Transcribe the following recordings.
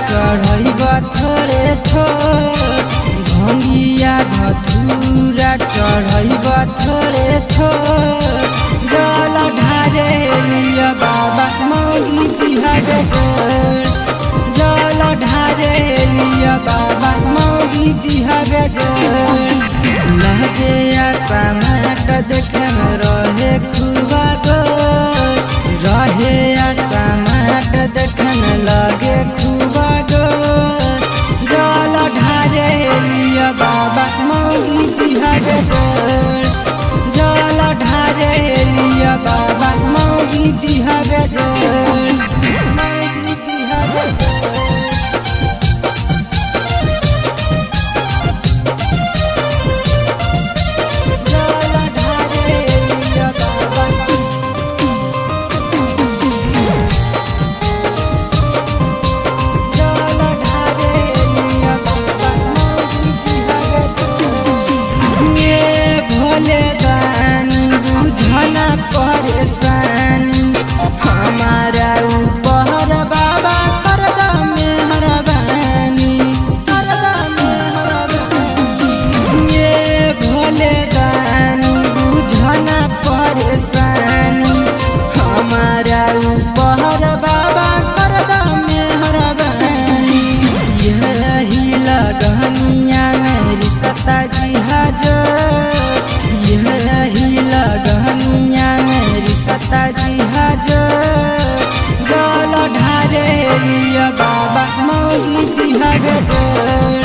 चढ़ब थोड़े थोड़ भंगिया धतूरा चढ़ब थोड़े थोड़ जल ढारे लिया बाबा मौगी दिहबे जोड़ जल ढारे लिया बाबा मौगी दिहबे जोड़ लगे आसमाट देखे में रहे खुबा गोर रहे आसमाट देखे में लगे खुबा गोर जल ढारे लिया बाबा मौगी दिहबे जोड़ जल ढारे लिया बाबा मौगी दिहबे जोड़ मौगी दिहबे जोड़ परेशानी हमारा ऊपर बाबा कर द मेहरबानी ये भोले दानी बुझना परेशानी हमारा ऊपर बाबा कर द मेहरबानी यही लगनिया मेरी सता जी हाजर यही लगनिया मेरी सता जी हाजर जल ढारे लिया बाबा मौगी दिहबे जोड़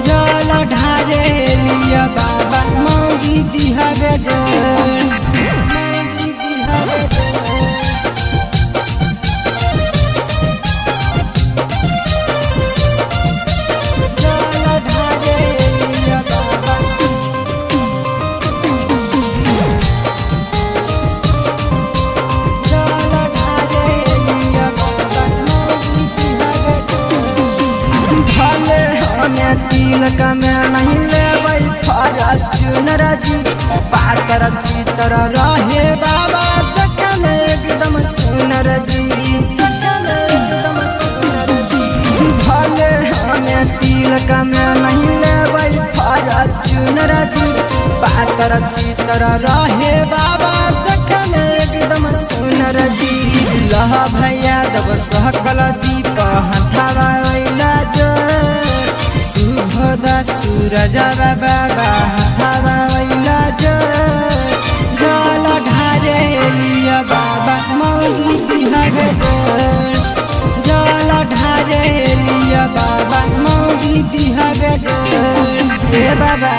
जल ढारे लिया बाबा मौगी दिहबे जोड़ मौगी दिहबे जोड़ तिलक में नहीं लेबै फॉर्च्यूनर जी पातर चितर रहे बाबा देखे में एकदम सुनर जी भले हमें तिलक में नहीं लेबै फॉर्च्यूनर जी पातर चितर रहे बाबा देखे में एकदम सुनर जी लह भैया दब सहकल दीप हथावा जो शुभदा सूरज बाबा हथावा वैला जल ढारे लिया बाबा मौगी दिहबे जोड़ जल ढारे लिया बाबा मौगी दिहबे जोड़ हे बाबा।